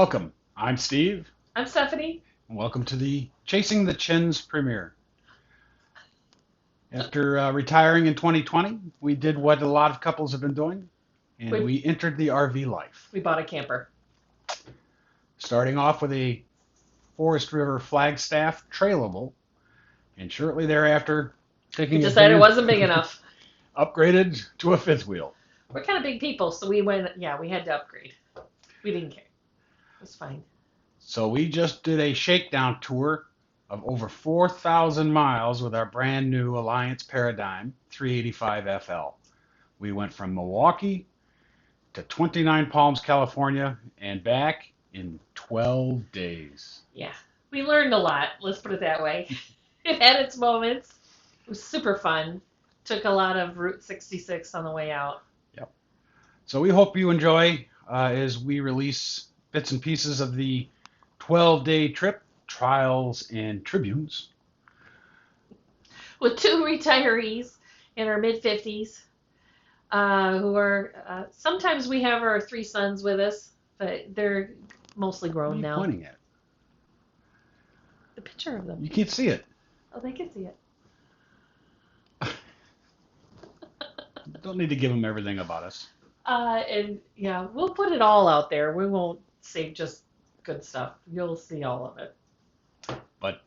Welcome. I'm Steve, I'm Stephanie. and welcome to the Chasing the Chins premiere. After retiring in 2020, we did what a lot of couples have been doing, and We- we entered the RV life. We bought a camper. Starting off with a Forest River Flagstaff trailable, and shortly thereafter, taking We decided it wasn't big enough. upgraded to a fifth wheel. We're kind of big people, so we went, we had to upgrade. We didn't care. It was fine. So we just did a shakedown tour of over 4,000 miles with our brand new Alliance Paradigm 385 FL. We went from Milwaukee to Twentynine Palms, California, and back in 12 days. Yeah. We learned a lot, let's put it that way. It had its moments. It was super fun. Took a lot of Route 66 on the way out. Yep. So we hope you enjoy as we release bits and pieces of the 12-day trip, trials and tribunes. With two retirees in our mid-50s who are, sometimes we have our three sons with us, but they're mostly What are grown you now. pointing at? The picture of them. You can't see it. Oh, they can see it. Don't need to give them everything about us. And yeah, we'll put it all out there. We won't say just good stuff. You'll see all of it. But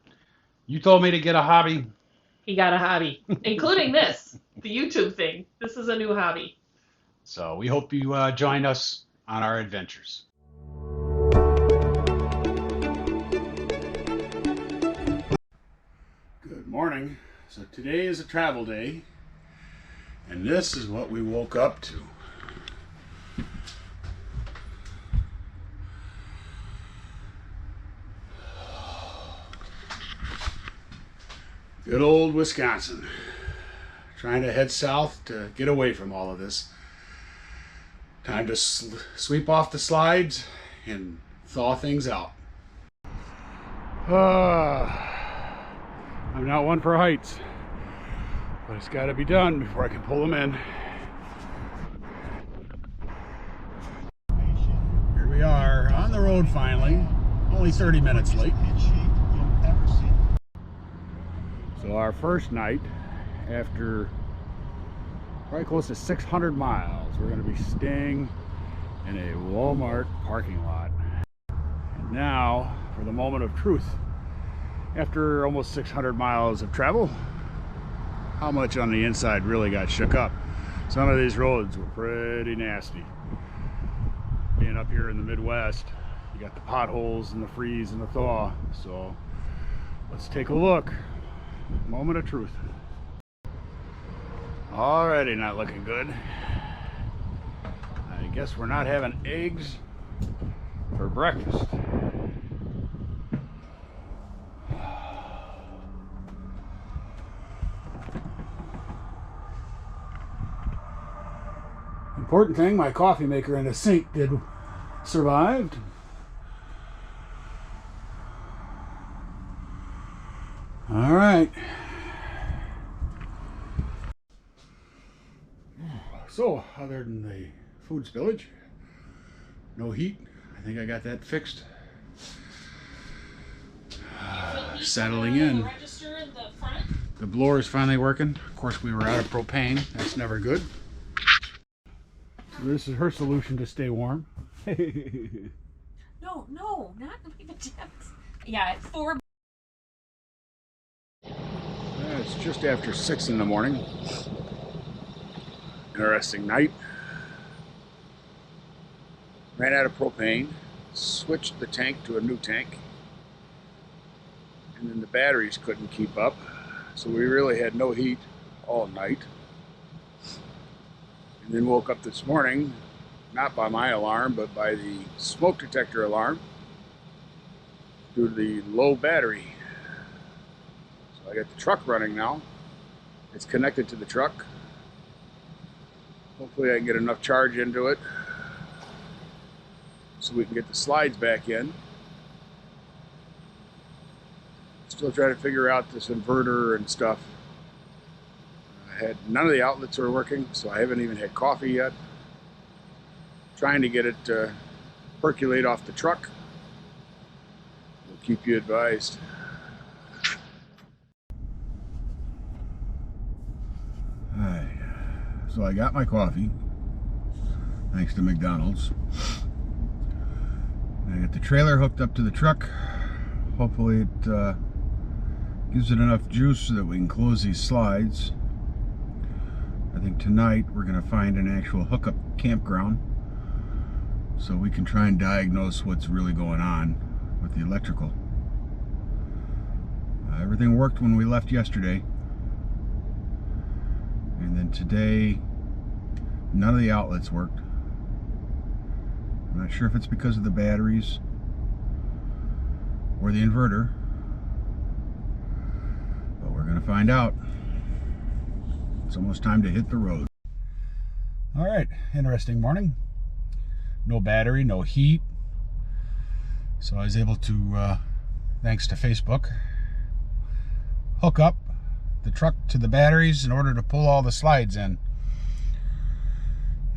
you told me to get a hobby. He got a hobby, including this, the YouTube thing. This is a new hobby. So we hope you join us on our adventures. Good morning. So today is a travel day, and this is what we woke up to. Good old Wisconsin. Trying to head south to get away from all of this. Time to sweep off the slides and thaw things out. I'm not one for heights, but it's got to be done before I can pull them in. Here we are on the road finally, only 30 minutes late. So our first night, after probably close to 600 miles, we're going to be staying in a Walmart parking lot. And now for the moment of truth. After almost 600 miles of travel, how much on the inside really got shook up? Some of these roads were pretty nasty. Being up here in the Midwest, you got the potholes and the freeze and the thaw. So let's take a look. Moment of truth. Already not looking good. I guess we're not having eggs for breakfast. Important thing, my coffee maker in the sink survived. All right. So, other than the food spillage, no heat. I think I got that fixed. Settling in. The blower is finally working. Of course, we were out of propane. That's never good. So this is her solution to stay warm. No, not the gems. Yeah, it's 4. It's just after 6 in the morning. Interesting night. Ran out of propane, switched the tank to a new tank, and then the batteries couldn't keep up, so we really had no heat all night. And then woke up this morning, not by my alarm, but by the smoke detector alarm due to the low battery. So I got the truck running now. It's connected to the truck. Hopefully I can get enough charge into it so we can get the slides back in. Still trying to figure out this inverter and stuff. I had none of the outlets are working, so I haven't even had coffee yet. Trying to get it to percolate off the truck keep you advised. Alright, so I got my coffee, thanks to McDonald's. I got the trailer hooked up to the truck. Hopefully it gives it enough juice so that we can close these slides. I think tonight we're going to find an actual hookup campground so we can try and diagnose what's really going on with the electrical. Everything worked when we left yesterday, and then today none of the outlets worked. I'm not sure if it's because of the batteries or the inverter, but we're going to find out. It's almost time to hit the road. All right, interesting morning. No battery, no heat. So I was able to, thanks to Facebook, hook up the truck to the batteries in order to pull all the slides in.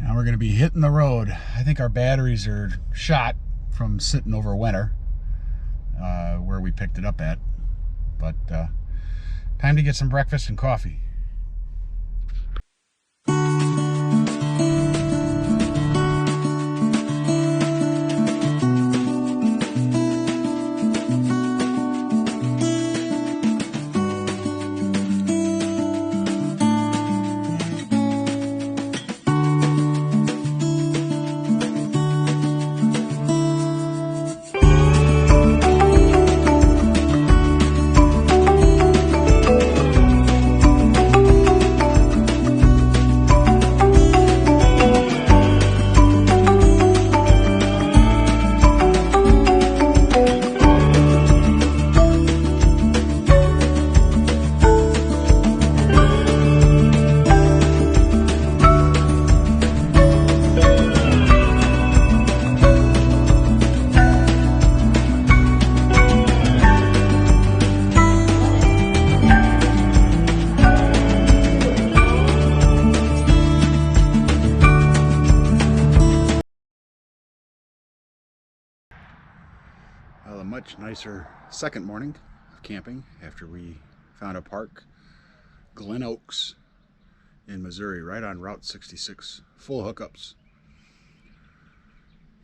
Now we're going to be hitting the road. I think our batteries are shot from sitting over winter, where we picked it up at. But time to get some breakfast and coffee. Well, a much nicer second morning of camping after we found a park, Glen Oaks in Missouri, right on Route 66. Full hookups.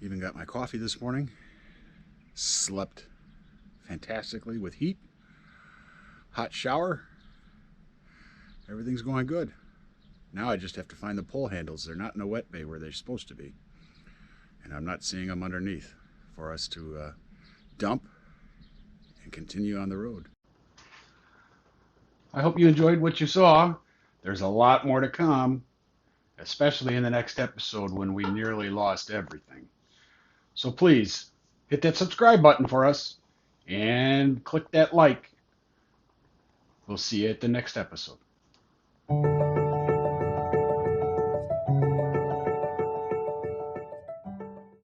Even got my coffee this morning. Slept fantastically with heat. Hot shower. Everything's going good. Now I just have to find the pole handles. They're not in a wet bay where they're supposed to be. And I'm not seeing them underneath for us to dump and continue on the road. I hope you enjoyed what you saw. There's a lot more to come, especially in the next episode when we nearly lost everything. So please hit that subscribe button for us and click that like. We'll see you at the next episode.